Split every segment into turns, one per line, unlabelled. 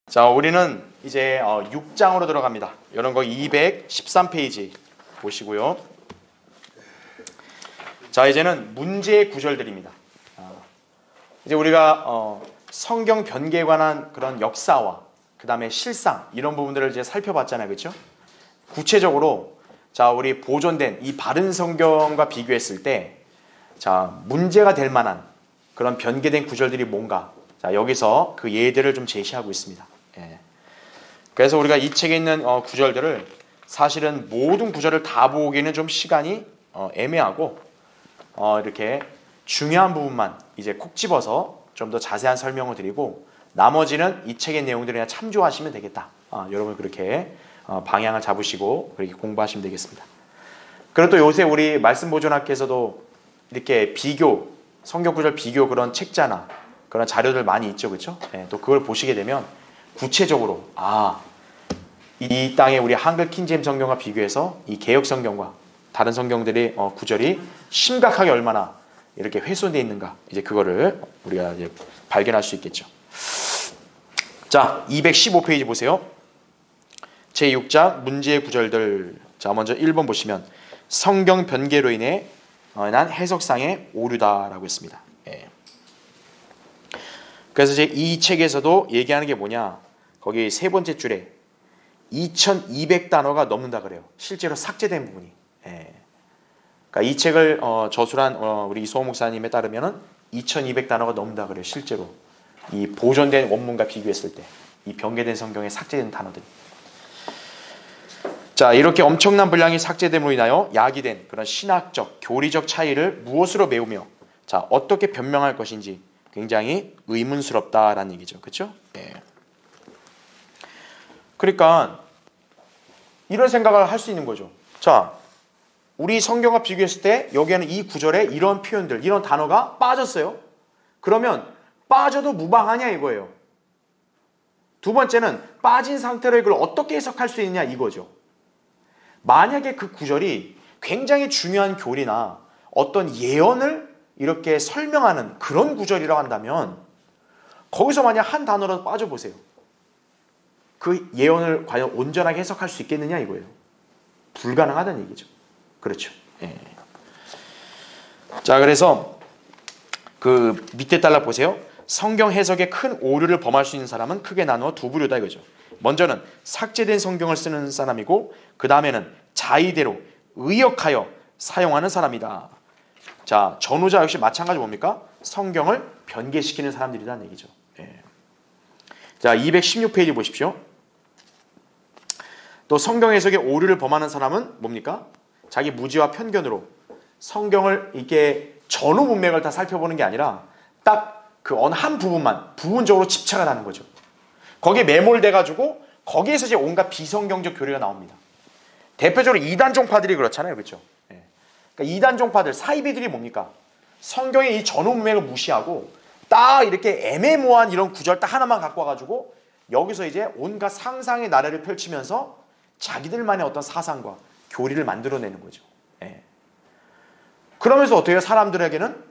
자, 우리는 이제 6장으로 들어갑니다. 이런 거 213페이지 보시고요. 자, 이제는 문제의 구절들입니다. 이제 우리가 성경 변개에 관한 그런 역사와 그 다음에 실상 이런 부분들을 이제 살펴봤잖아요, 그렇죠? 구체적으로 자, 우리 보존된 이 바른 성경과 비교했을 때 자, 문제가 될 만한 그런 변개된 구절들이 뭔가, 자, 여기서 그 예들을 좀 제시하고 있습니다. 예. 그래서 우리가 이 책에 있는 구절들을 사실은 모든 구절을 다 보기에는 좀 시간이 애매하고 이렇게 중요한 부분만 이제 콕 집어서 좀 더 자세한 설명을 드리고 나머지는 이 책의 내용들을 그냥 참조하시면 되겠다. 여러분 그렇게 방향을 잡으시고 그렇게 공부하시면 되겠습니다. 그리고 또 요새 우리 말씀보존학교에서도 이렇게 비교, 성경 구절 비교 그런 책자나 그런 자료들 많이 있죠, 그렇죠? 예, 또 그걸 보시게 되면 구체적으로 이 땅에 우리 한글 킹제임 성경과 비교해서 이 개역 성경과 다른 성경들의 구절이 심각하게 얼마나 이렇게 훼손되어 있는가, 이제 그거를 우리가 이제 발견할 수 있겠죠. 자, 215페이지 보세요. 제6장 문제의 구절들. 자, 먼저 1번 보시면 성경 변개로 인해 난 해석상의 오류다라고 했습니다. 예. 그래서 이제 이 책에서도 얘기하는 게 뭐냐, 거기 세 번째 줄에 2200단어가 넘는다 그래요. 실제로 삭제된 부분이. 예. 그러니까 이 책을 저술한 우리 이소호 목사님에 따르면은 2200단어가 넘는다 그래요. 실제로 이 보존된 원문과 비교했을 때 이 변개된 성경에 삭제된 단어들이. 자, 이렇게 엄청난 분량이 삭제됨으로 인하여 야기된 그런 신학적, 교리적 차이를 무엇으로 메우며 자, 어떻게 변명할 것인지 굉장히 의문스럽다라는 얘기죠. 그렇죠? 예. 그러니까 이런 생각을 할 수 있는 거죠. 자, 우리 성경과 비교했을 때 여기에는 이 구절에 이런 표현들, 이런 단어가 빠졌어요. 그러면 빠져도 무방하냐 이거예요. 두 번째는 빠진 상태로 이걸 어떻게 해석할 수 있느냐 이거죠. 만약에 그 구절이 굉장히 중요한 교리나 어떤 예언을 이렇게 설명하는 그런 구절이라고 한다면 거기서 만약 한 단어라도 빠져보세요. 그 예언을 과연 온전하게 해석할 수 있겠느냐 이거예요. 불가능하다는 얘기죠. 그렇죠. 예. 자, 그래서 그 밑에 달라 보세요. 성경 해석에 큰 오류를 범할 수 있는 사람은 크게 나누어 두 부류다 이거죠. 먼저는 삭제된 성경을 쓰는 사람이고 그 다음에는 자의대로 의역하여 사용하는 사람이다. 자, 전후자 역시 마찬가지 뭡니까? 성경을 변개시키는 사람들이라는 얘기죠. 예. 자, 216페이지 보십시오. 또 성경 해석에 오류를 범하는 사람은 뭡니까? 자기 무지와 편견으로 성경을 이렇게 전후 문맥을 다 살펴보는 게 아니라 딱 그 어느 한 부분만 부분적으로 집착을 하는 거죠. 거기에 매몰돼가지고 거기에서 이제 온갖 비성경적 교리가 나옵니다. 대표적으로 이단 종파들이 그렇잖아요, 그렇죠? 예. 그러니까 이단 종파들, 사이비들이 뭡니까? 성경의 이 전후 문맥을 무시하고 딱 이렇게 애매모호한 이런 구절 딱 하나만 갖고 와가지고 여기서 이제 온갖 상상의 나래를 펼치면서 자기들만의 어떤 사상과 교리를 만들어내는 거죠. 예. 그러면서 어떻게 해요? 사람들에게는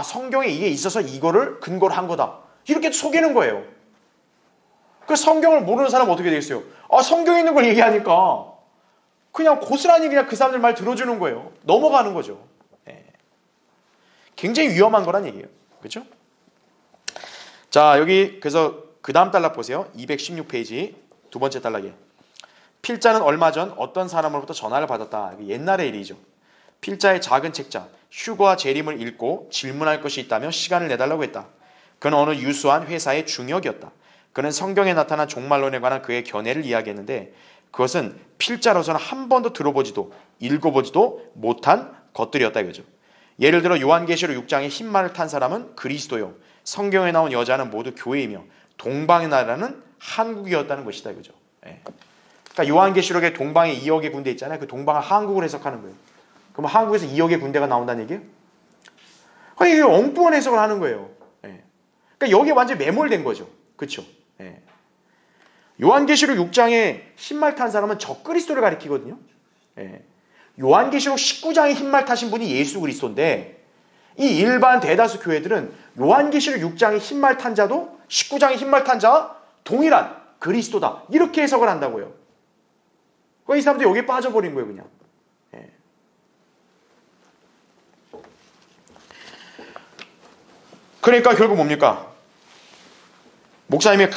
성경에 이게 있어서 이거를 근거로 한 거다. 이렇게 속이는 거예요. 그 성경을 모르는 사람은 어떻게 되겠어요? 성경에 있는 걸 얘기하니까 그냥 고스란히 그냥 그 사람들 말 들어주는 거예요. 넘어가는 거죠. 예. 굉장히 위험한 거란 얘기예요. 그렇죠? 자, 여기 그래서 그 다음 단락 보세요. 216페이지 두 번째 단락에 필자는 얼마 전 어떤 사람으로부터 전화를 받았다. 옛날의 일이죠. 필자의 작은 책자 휴거와 재림을 읽고 질문할 것이 있다며 시간을 내달라고 했다. 그는 어느 유수한 회사의 중역이었다. 그는 성경에 나타난 종말론에 관한 그의 견해를 이야기했는데 그것은 필자로서는 한 번도 들어보지도 읽어보지도 못한 것들이었다 이거죠. 예를 들어 요한계시록 6장에 흰말을 탄 사람은 그리스도요, 성경에 나온 여자는 모두 교회이며 동방의 나라는 한국이었다는 것이다 이거죠. 예. 그러니까 요한계시록에 동방에 2억의 군대 있잖아요. 그 동방을 한국으로 해석하는 거예요. 그럼 한국에서 2억의 군대가 나온다는 얘기예요? 이게 엉뚱한 해석을 하는 거예요. 예. 그러니까 여기에 완전히 매몰된 거죠. 그렇죠? 예. 요한계시록 6장에 흰말 탄 사람은 적그리스도를 가리키거든요. 예. 요한계시록 19장에 흰말 타신 분이 예수 그리스도인데 이 일반 대다수 교회들은 요한계시록 6장에 흰말 탄 자도 19장에 흰말 탄 자와 동일한 그리스도다. 이렇게 해석을 한다고요. 이 사람도 여기에 빠져버린 거예요, 그냥. 예. 그러니까 결국 뭡니까? 목사님이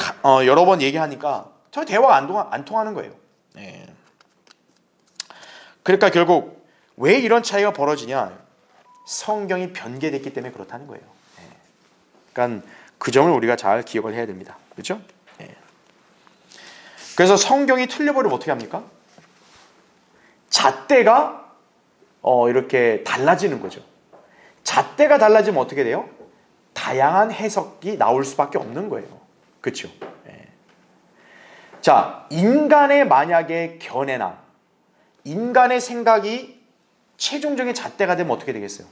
여러 번 얘기하니까 저 대화가 안 통하는 거예요. 예. 그러니까 결국 왜 이런 차이가 벌어지냐? 성경이 변개됐기 때문에 그렇다는 거예요. 예. 그러니까 그 점을 우리가 잘 기억을 해야 됩니다. 그렇죠? 예. 그래서 성경이 틀려버리면 어떻게 합니까? 잣대가 이렇게 달라지는 거죠. 잣대가 달라지면 어떻게 돼요? 다양한 해석이 나올 수밖에 없는 거예요. 그렇죠? 예. 자, 인간의 만약에 견해나 인간의 생각이 최종적인 잣대가 되면 어떻게 되겠어요?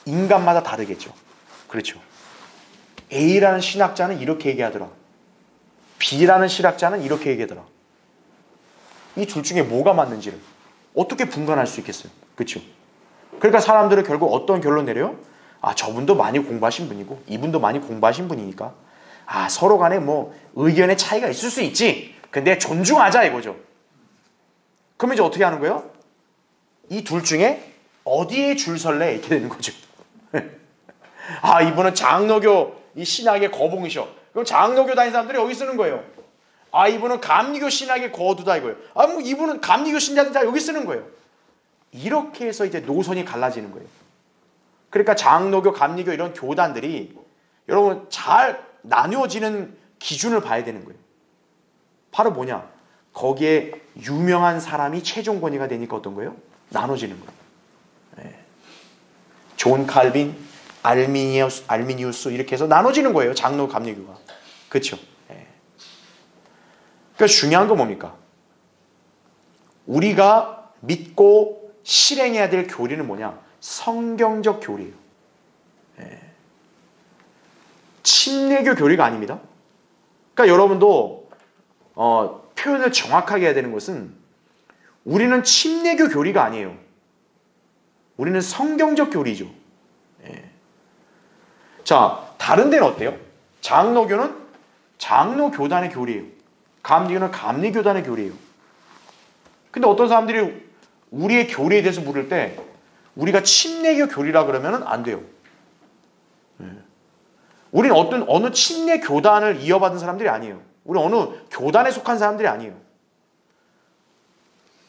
인간마다 다르겠죠. 그렇죠? A라는 신학자는 이렇게 얘기하더라. B라는 신학자는 이렇게 얘기하더라. 이 둘 중에 뭐가 맞는지를 어떻게 분간할 수 있겠어요? 그렇죠? 그러니까 사람들은 결국 어떤 결론 내려요? 아, 저분도 많이 공부하신 분이고 이분도 많이 공부하신 분이니까 서로 간에 뭐 의견의 차이가 있을 수 있지. 근데 존중하자 이거죠. 그러면 이제 어떻게 하는 거예요? 이 둘 중에 어디에 줄 설래? 이렇게 되는 거죠. 이분은 장로교 이 신학의 거봉이셔. 그럼 장로교 다니는 사람들이 여기 쓰는 거예요. 이분은 감리교 신학의 거두다 이거예요. 뭐 이분은 감리교 신자들 여기 쓰는 거예요. 이렇게 해서 이제 노선이 갈라지는 거예요. 그러니까 장로교, 감리교 이런 교단들이 여러분 잘 나누어지는 기준을 봐야 되는 거예요. 바로 뭐냐? 거기에 유명한 사람이 최종 권위가 되니까 어떤 거예요? 나눠지는 거예요. 네. 존 칼빈, 알미니우스 이렇게 해서 나눠지는 거예요. 장로, 감리교가. 그렇죠? 네. 그러니까 중요한 건 뭡니까? 우리가 믿고 실행해야 될 교리는 뭐냐? 성경적 교리예요. 네. 침례교 교리가 아닙니다. 그러니까 여러분도 표현을 정확하게 해야 되는 것은 우리는 침례교 교리가 아니에요. 우리는 성경적 교리죠. 예. 자, 다른 데는 어때요? 장로교는 장로교단의 교리예요. 감리교는 감리교단의 교리예요. 근데 어떤 사람들이 우리의 교리에 대해서 물을 때 우리가 침례교 교리라 그러면 안 돼요. 예. 우리는 어느 침례 교단을 이어받은 사람들이 아니에요. 우리 어느 교단에 속한 사람들이 아니에요.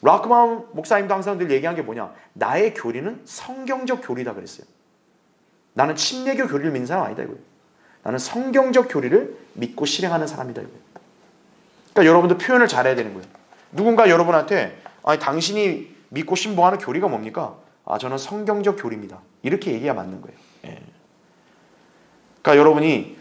락크만 목사님도 항상 늘 얘기한 게 뭐냐? 나의 교리는 성경적 교리다 그랬어요. 나는 침례교 교리를 믿는 사람 아니다 이거예요. 나는 성경적 교리를 믿고 실행하는 사람이다 이거예요. 그러니까 여러분도 표현을 잘해야 되는 거예요. 누군가 여러분한테 당신이 믿고 신봉하는 교리가 뭡니까? 저는 성경적 교리입니다. 이렇게 얘기가 맞는 거예요. 예. 그러니까 여러분이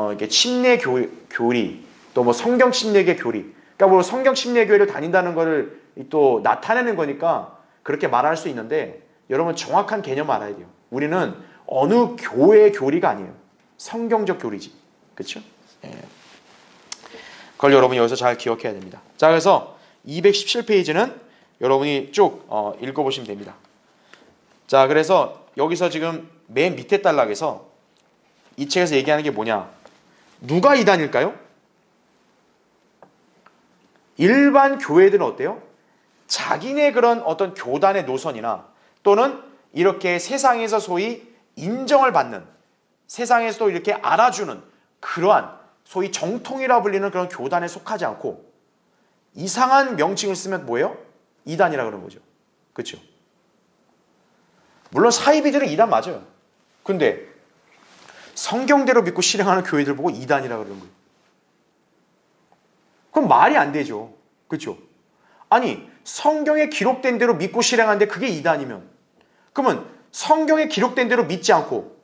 이렇게 침례 교리 또 뭐 성경 침례계 교리, 그러니까 뭐 성경 침례교회를 다닌다는 것을 또 나타내는 거니까 그렇게 말할 수 있는데 여러분 정확한 개념 알아야 돼요. 우리는 어느 교회의 교리가 아니에요. 성경적 교리지, 그렇죠? 예. 그걸 여러분이 여기서 잘 기억해야 됩니다. 자, 그래서 217페이지는 여러분이 쭉 읽어보시면 됩니다. 자, 그래서 여기서 지금 맨 밑에 단락에서 이 책에서 얘기하는 게 뭐냐? 누가 이단일까요? 일반 교회들은 어때요? 자기네 그런 어떤 교단의 노선이나 또는 이렇게 세상에서 소위 인정을 받는, 세상에서도 이렇게 알아주는 그러한 소위 정통이라 불리는 그런 교단에 속하지 않고 이상한 명칭을 쓰면 뭐예요? 이단이라 그러는 거죠. 그렇죠? 물론 사이비들은 이단 맞아요. 근데 성경대로 믿고 실행하는 교회들 보고 이단이라 그러는 거예요. 그럼 말이 안 되죠. 그렇죠? 아니, 성경에 기록된 대로 믿고 실행하는데 그게 이단이면 그러면 성경에 기록된 대로 믿지 않고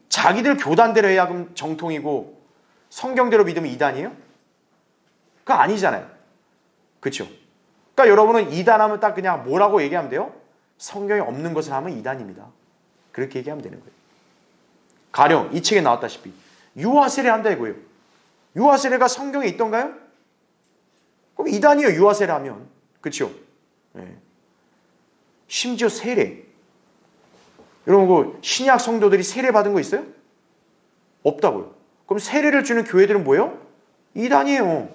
자기들 교단대로 해야 그럼 정통이고 성경대로 믿으면 이단이에요? 그거 아니잖아요. 그렇죠? 그러니까 여러분은 이단하면 딱 그냥 뭐라고 얘기하면 돼요? 성경에 없는 것을 하면 이단입니다. 그렇게 얘기하면 되는 거예요. 가령 이 책에 나왔다시피 유아세례 한다 이거예요. 유아세례가 성경에 있던가요? 그럼 이단이에요. 유아세례 하면. 그렇죠? 네. 심지어 세례. 여러분 그 신약 성도들이 세례 받은 거 있어요? 없다고요. 그럼 세례를 주는 교회들은 뭐예요? 이단이에요.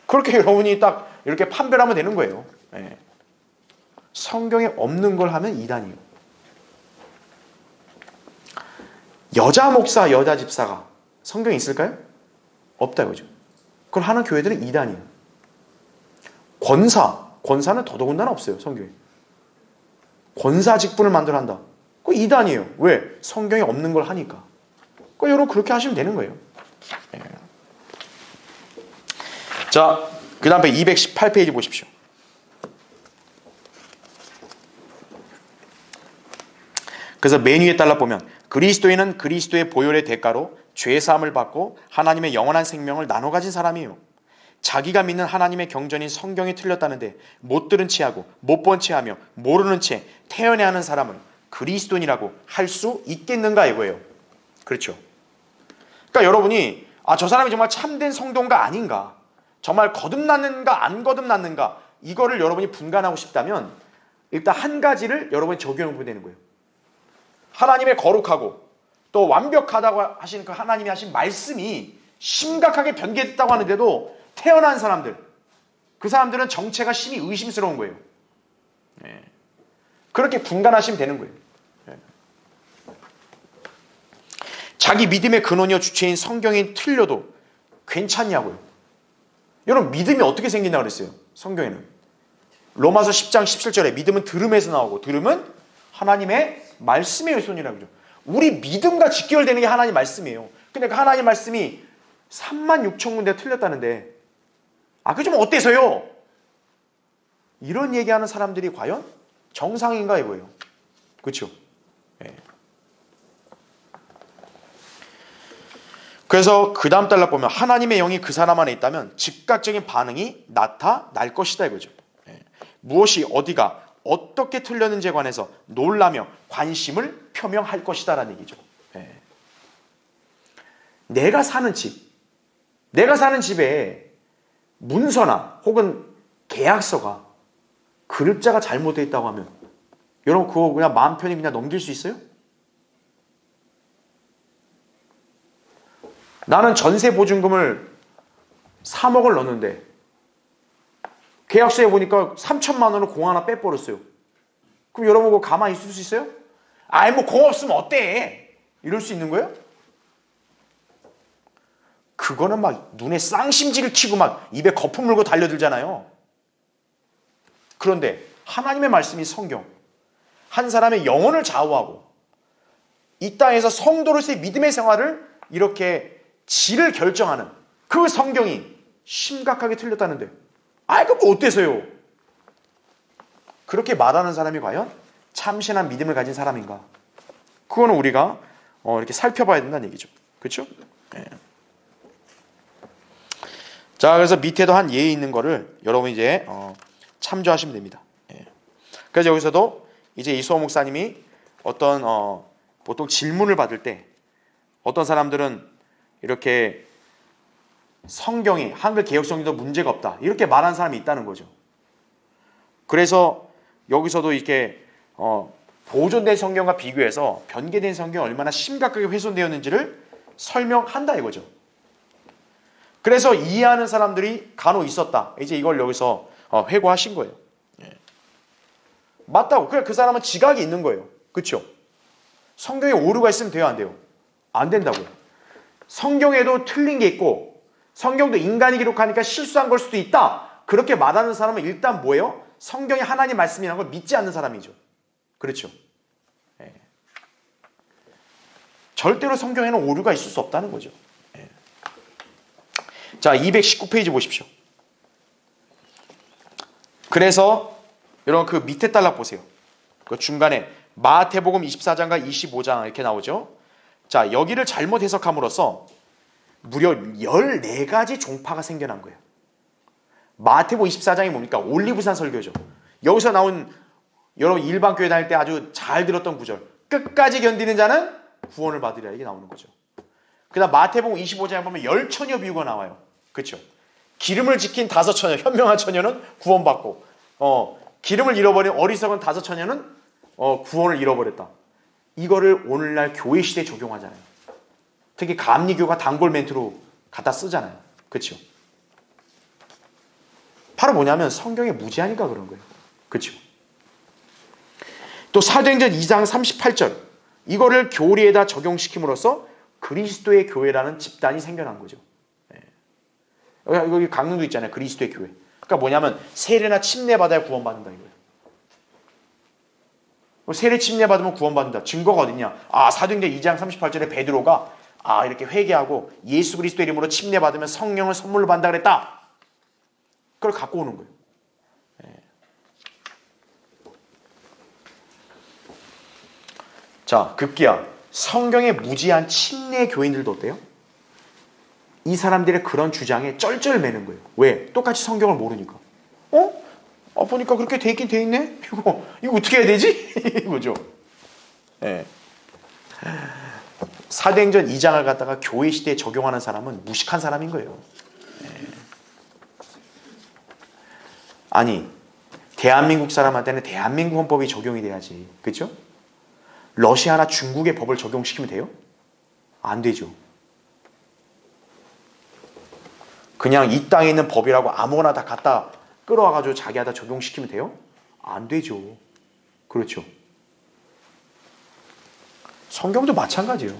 그렇게 여러분이 딱 이렇게 판별하면 되는 거예요. 예. 성경에 없는 걸 하면 이단이에요. 여자 목사, 여자 집사가 성경에 있을까요? 없다 이거죠. 그걸 하는 교회들은 이단이에요. 권사는 더더군다나 없어요. 성경에. 권사 직분을 만들어 한다. 그거 이단이에요. 왜? 성경에 없는 걸 하니까. 그러니까 여러분 그렇게 하시면 되는 거예요. 예. 자, 그 다음에 218페이지 보십시오. 그래서 맨 위에 달라 보면 그리스도인은 그리스도의 보혈의 대가로 죄사함을 받고 하나님의 영원한 생명을 나눠 가진 사람이에요. 자기가 믿는 하나님의 경전인 성경이 틀렸다는데 못 들은 채하고 못 본 채하며 모르는 채 태연해하는 사람은 그리스도인이라고 할 수 있겠는가 이거예요. 그렇죠. 그러니까 여러분이 저 사람이 정말 참된 성도인가 아닌가, 정말 거듭났는가 안 거듭났는가, 이거를 여러분이 분간하고 싶다면 일단 한 가지를 여러분이 적용해 보면 되는 거예요. 하나님의 거룩하고 또 완벽하다고 하신 그 하나님이 하신 말씀이 심각하게 변개됐다고 하는데도 태어난 사람들, 그 사람들은 정체가 심히 의심스러운 거예요. 네. 그렇게 분간하시면 되는 거예요. 네. 자기 믿음의 근원이요 주체인 성경이 틀려도 괜찮냐고요. 여러분 믿음이 어떻게 생긴다고 그랬어요? 성경에는 로마서 10장 17절에 믿음은 들음에서 나오고 들음은 하나님의 말씀의 손이라고 그러죠. 우리 믿음과 직결되는 게 하나님 말씀이에요. 근데 그 하나님 말씀이 36,000군데 틀렸다는데 그게 좀 어때서요? 이런 얘기하는 사람들이 과연 정상인가 이거예요. 그렇죠? 네. 그래서 그 다음 달락 보면 하나님의 영이 그 사람 안에 있다면 즉각적인 반응이 나타날 것이다 이거죠. 네. 무엇이 어디가 어떻게 틀렸는지에 관해서 놀라며 관심을 표명할 것이다 라는 얘기죠. 네. 내가 사는 집에 문서나 혹은 계약서가 글자가 잘못되어 있다고 하면 여러분 그거 그냥 마음 편히 그냥 넘길 수 있어요? 나는 전세 보증금을 3억을 넣었는데 계약서에 보니까 3천만 원을 공 하나 빼버렸어요. 그럼 여러분 그거 가만히 있을 수 있어요? 뭐 공 없으면 어때? 이럴 수 있는 거예요? 그거는 막 눈에 쌍심지를 튀고 막 입에 거품 물고 달려들잖아요. 그런데 하나님의 말씀이 성경, 한 사람의 영혼을 좌우하고 이 땅에서 성도로서의 믿음의 생활을 이렇게 질을 결정하는 그 성경이 심각하게 틀렸다는데 그럼 뭐 어때서요? 그렇게 말하는 사람이 과연 참신한 믿음을 가진 사람인가? 그거는 우리가 이렇게 살펴봐야 된다는 얘기죠. 그렇죠? 네. 자, 그래서 밑에도 한 예에 있는 거를 여러분 이제 참조하시면 됩니다. 예. 그래서 여기서도 이제 이수호 목사님이 어떤 보통 질문을 받을 때 어떤 사람들은 이렇게 성경이 한글 개혁성경도 문제가 없다 이렇게 말하는 사람이 있다는 거죠. 그래서 여기서도 이렇게 보존된 성경과 비교해서 변개된 성경이 얼마나 심각하게 훼손되었는지를 설명한다 이거죠. 그래서 이해하는 사람들이 간혹 있었다. 이제 이걸 여기서 회고하신 거예요. 예. 맞다고. 그래 그 사람은 지각이 있는 거예요. 그렇죠? 성경에 오류가 있으면 돼요, 안 돼요? 안 된다고요. 성경에도 틀린 게 있고 성경도 인간이 기록하니까 실수한 걸 수도 있다. 그렇게 말하는 사람은 일단 뭐예요? 성경이 하나님 말씀이라는 걸 믿지 않는 사람이죠. 그렇죠? 예. 절대로 성경에는 오류가 있을 수 없다는 거죠. 예. 자, 219페이지 보십시오. 그래서 여러분 그 밑에 달락 보세요. 그 중간에 마태복음 24장과 25장 이렇게 나오죠. 자, 여기를 잘못 해석함으로써 무려 14가지 종파가 생겨난 거예요. 마태복음 24장이 뭡니까? 올리브산 설교죠. 여기서 나온 여러분 일반 교회 다닐 때 아주 잘 들었던 구절, 끝까지 견디는 자는 구원을 받으리라, 이게 나오는 거죠. 그 다음 마태복음 25장에 보면 10처녀 비유가 나와요. 그렇죠? 기름을 지킨 5처녀, 현명한 처녀는 구원받고 기름을 잃어버린 어리석은 5처녀는 구원을 잃어버렸다. 이거를 오늘날 교회 시대에 적용하잖아요. 특히 감리교가 단골 멘트로 갖다 쓰잖아요. 그렇죠? 바로 뭐냐면 성경에 무지하니까 그런 거예요. 그렇죠? 또 사도행전 2장 38절 이거를 교리에다 적용시킴으로써 그리스도의 교회라는 집단이 생겨난 거죠. 여기 강릉도 있잖아요. 그리스도의 교회. 그러니까 뭐냐면 세례나 침례받아야 구원받는다 이거예요. 세례 침례받으면 구원받는다. 증거가 어딨냐? 사도행전 2장 38절에 베드로가 이렇게 회개하고 예수 그리스도 이름으로 침례받으면 성령을 선물로 받는다 그랬다. 그걸 갖고 오는 거예요. 자, 급기야 성경에 무지한 침례 교인들도 어때요? 이 사람들의 그런 주장에 쩔쩔매는 거예요. 왜? 똑같이 성경을 모르니까. 보니까 그렇게 돼 있긴 돼 있네? 이거 어떻게 해야 되지? 이거죠. 예. 사도행전 2장을 갖다가 교회 시대에 적용하는 사람은 무식한 사람인 거예요. 아니, 대한민국 사람한테는 대한민국 헌법이 적용이 돼야지. 그렇죠? 러시아나 중국의 법을 적용시키면 돼요? 안 되죠. 그냥 이 땅에 있는 법이라고 아무거나 다 갖다 끌어와가지고 자기한테 적용시키면 돼요? 안 되죠. 그렇죠. 성경도 마찬가지예요.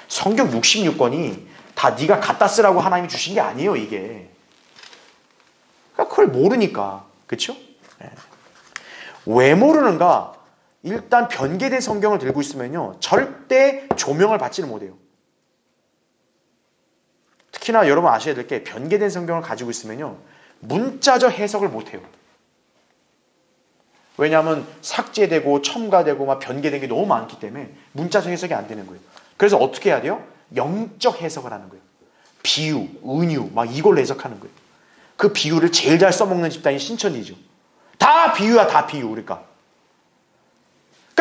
성경 66권이 다 네가 갖다 쓰라고 하나님이 주신 게 아니에요, 이게. 그러니까 그걸 모르니까. 그렇죠? 왜 모르는가? 일단 변개된 성경을 들고 있으면요. 절대 조명을 받지는 못해요. 특히나 여러분 아셔야 될 게 변개된 성경을 가지고 있으면요. 문자적 해석을 못해요. 왜냐하면 삭제되고 첨가되고 막 변개된 게 너무 많기 때문에 문자적 해석이 안 되는 거예요. 그래서 어떻게 해야 돼요? 영적 해석을 하는 거예요. 비유, 은유 막 이걸로 해석하는 거예요. 그 비유를 제일 잘 써먹는 집단이 신천지죠. 다 비유야, 다 비유. 그러니까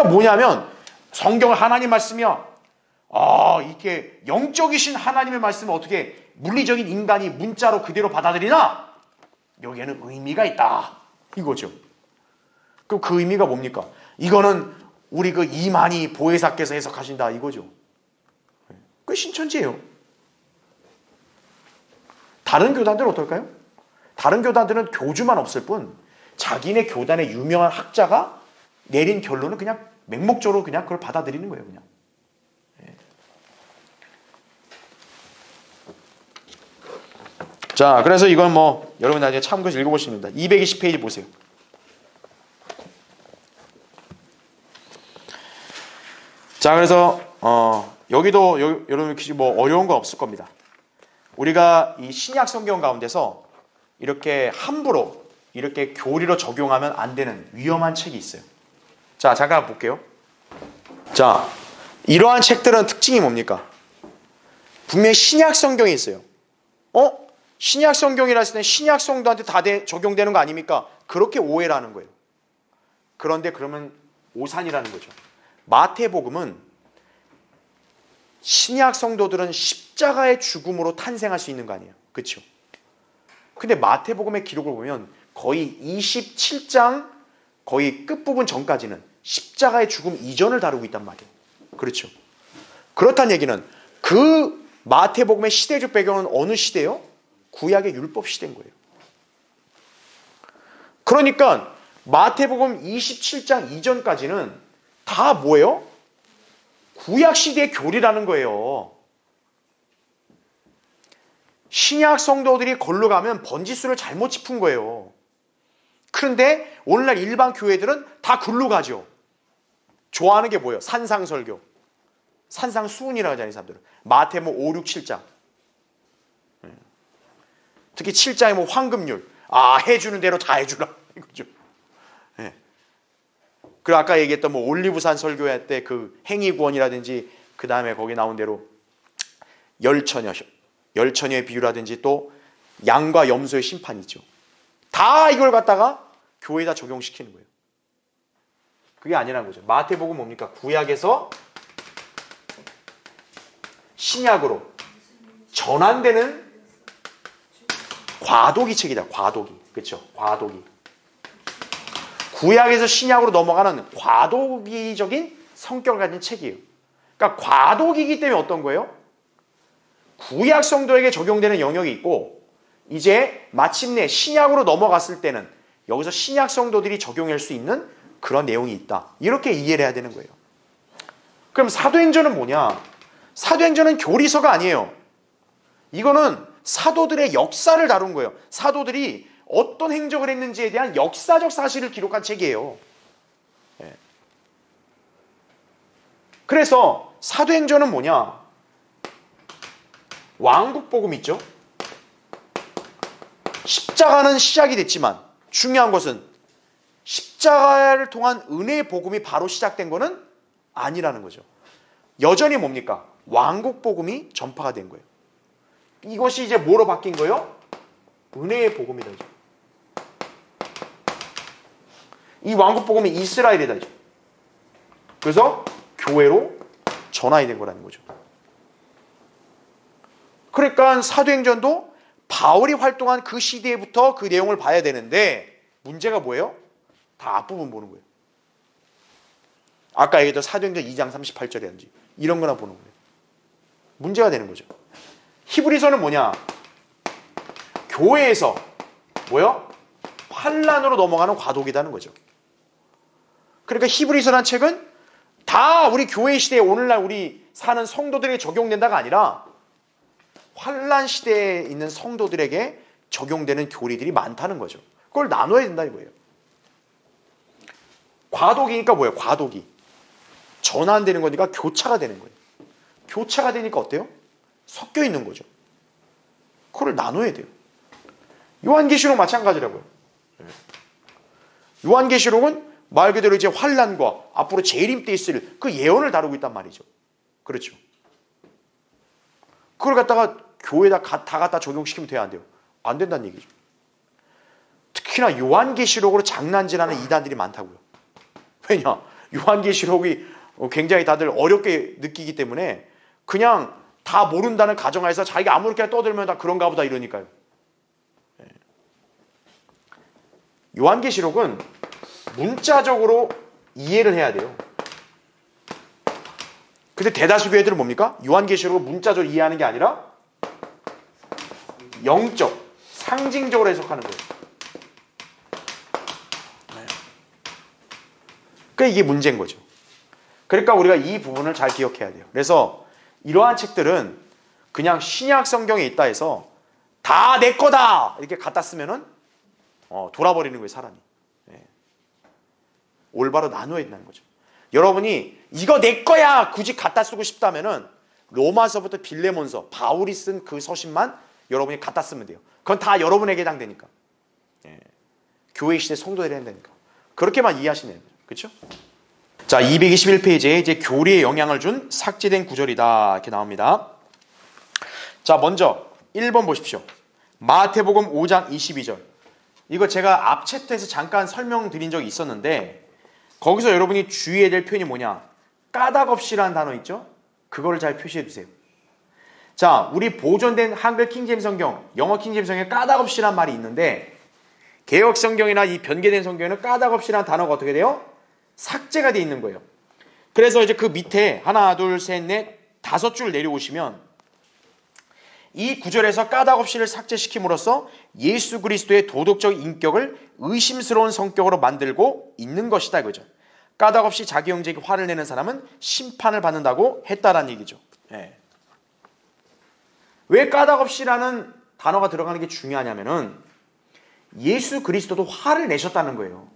뭐냐면 성경을 하나님 말씀이야. 이게 영적이신 하나님의 말씀을 어떻게 물리적인 인간이 문자로 그대로 받아들이나? 여기에는 의미가 있다. 이거죠. 그럼 그 의미가 뭡니까? 이거는 우리 그 이만희 보혜사께서 해석하신다. 이거죠. 그게 신천지예요. 다른 교단들은 어떨까요? 다른 교단들은 교주만 없을 뿐 자기네 교단의 유명한 학자가 내린 결론은 그냥 맹목적으로 그냥 그걸 받아들이는 거예요. 그냥. 자, 그래서 이건 여러분 나중에 참고해서 읽어보시면 됩니다. 220페이지 보세요. 자, 그래서 여기도 여러분 어려운 건 없을 겁니다. 우리가 이 신약 성경 가운데서 이렇게 함부로 이렇게 교리로 적용하면 안 되는 위험한 책이 있어요. 자, 잠깐 볼게요. 자, 이러한 책들은 특징이 뭡니까? 분명히 신약 성경이 있어요. 신약 성경이라 했을 때 신약 성도한테 다 적용되는 거 아닙니까? 그렇게 오해를 하는 거예요. 그런데 그러면 오산이라는 거죠. 마태복음은 신약 성도들은 십자가의 죽음으로 탄생할 수 있는 거 아니에요. 그렇죠? 근데 마태복음의 기록을 보면 거의 27장 거의 끝부분 전까지는 십자가의 죽음 이전을 다루고 있단 말이에요. 그렇죠? 그렇다는 얘기는 그 마태복음의 시대적 배경은 어느 시대요? 구약의 율법 시대인 거예요. 그러니까 마태복음 27장 이전까지는 다 뭐예요? 구약 시대의 교리라는 거예요. 신약 성도들이 걸로 가면 번지수를 잘못 짚은 거예요. 그런데 오늘날 일반 교회들은 다 글로 가죠. 좋아하는 게 뭐예요? 산상설교. 산상수훈이라고 하잖아요, 이 사람들은. 마태복음 5, 6, 7장. 특히 7장에 황금률. 해주는 대로 다 해주라. 이거죠. 네. 그리고 아까 얘기했던 올리브산 설교할 때 그 행위구원이라든지 그 다음에 거기 나온 대로 열처녀의 비유라든지 또 양과 염소의 심판이죠. 다 이걸 갖다가 교회에다 적용시키는 거예요. 그게 아니라는 거죠. 마태복음 뭡니까? 구약에서 신약으로 전환되는 과도기 책이다. 과도기. 그렇죠? 과도기. 구약에서 신약으로 넘어가는 과도기적인 성격을 가진 책이에요. 그러니까 과도기이기 때문에 어떤 거예요? 구약 성도에게 적용되는 영역이 있고 이제 마침내 신약으로 넘어갔을 때는 여기서 신약 성도들이 적용할 수 있는 그런 내용이 있다. 이렇게 이해를 해야 되는 거예요. 그럼 사도행전은 뭐냐? 사도행전은 교리서가 아니에요. 이거는 사도들의 역사를 다룬 거예요. 사도들이 어떤 행적을 했는지에 대한 역사적 사실을 기록한 책이에요. 예. 그래서 사도행전은 뭐냐? 왕국복음 있죠? 십자가는 시작이 됐지만 중요한 것은 십자가를 통한 은혜의 복음이 바로 시작된 것은 아니라는 거죠. 여전히 뭡니까? 왕국복음이 전파가 된 거예요. 이것이 이제 뭐로 바뀐 거예요? 은혜의 복음이다. 이 왕국복음이 이스라엘이다. 그래서 교회로 전환이 된 거라는 거죠. 그러니까 사도행전도 바울이 활동한 그 시대부터 그 내용을 봐야 되는데 문제가 뭐예요? 다 앞부분 보는 거예요. 아까 얘기했던 사도행전 2장 38절이라든지 이런 거나 보는 거예요. 문제가 되는 거죠. 히브리서는 뭐냐? 교회에서 뭐요? 환란으로 넘어가는 과도기라는 거죠. 그러니까 히브리서라는 책은 다 우리 교회 시대에 오늘날 우리 사는 성도들에게 적용된다가 아니라 환란 시대에 있는 성도들에게 적용되는 교리들이 많다는 거죠. 그걸 나눠야 된다 이거예요. 과도기니까 뭐예요? 과도기. 전환되는 거니까 교차가 되는 거예요. 교차가 되니까 어때요? 섞여 있는 거죠. 그걸 나눠야 돼요. 요한계시록 마찬가지라고요. 요한계시록은 말 그대로 이제 환란과 앞으로 재림 때 있을 그 예언을 다루고 있단 말이죠. 그렇죠. 그걸 갖다가 교회에다 다 갖다 적용시키면 돼야 안 돼요? 안 된다는 얘기죠. 특히나 요한계시록으로 장난질하는 이단들이 많다고요. 왜냐? 요한계시록이 굉장히 다들 어렵게 느끼기 때문에 그냥 다 모른다는 가정하에서 자기가 아무렇게나 떠들면 다 그런가 보다 이러니까요. 요한계시록은 문자적으로 이해를 해야 돼요. 근데 대다수 교회들은 뭡니까? 요한계시록을 문자적으로 이해하는 게 아니라 영적, 상징적으로 해석하는 거예요. 그러니까 이게 문제인 거죠. 그러니까 우리가 이 부분을 잘 기억해야 돼요. 그래서 이러한 책들은 그냥 신약 성경에 있다 해서 다 내 거다 이렇게 갖다 쓰면은 돌아버리는 거예요, 사람이. 올바로 나눠야 된다는 거죠. 여러분이 이거 내 거야 굳이 갖다 쓰고 싶다면은 로마서부터 빌레몬서, 바울이 쓴 그 서신만 여러분이 갖다 쓰면 돼요. 그건 다 여러분에게 해당되니까. 교회 시대 성도들이 한다니까. 그렇게만 이해하시면 됩니다. 그렇죠? 자, 221페이지에 이제 교리에 영향을 준 삭제된 구절이다 이렇게 나옵니다. 자, 먼저 1번 보십시오. 마태복음 5장 22절. 이거 제가 앞 챕터에서 잠깐 설명드린 적이 있었는데 거기서 여러분이 주의해야 될 표현이 뭐냐? 까닭없이라는 단어 있죠? 그걸 잘 표시해 두세요. 자, 우리 보존된 한글 킹제임스 성경, 영어 킹제임스 성경에 까닭없이라는 말이 있는데 개역 성경이나 이 변개된 성경에는 까닭없이라는 단어가 어떻게 돼요? 삭제가 되어 있는 거예요. 그래서 이제 그 밑에 하나, 둘, 셋, 넷, 5줄 내려오시면 이 구절에서 까닭없이를 삭제시킴으로써 예수 그리스도의 도덕적 인격을 의심스러운 성격으로 만들고 있는 것이다 이거죠. 까닭없이 자기 형제에게 화를 내는 사람은 심판을 받는다고 했다라는 얘기죠. 왜 까닭없이라는 단어가 들어가는 게 중요하냐면은 예수 그리스도도 화를 내셨다는 거예요.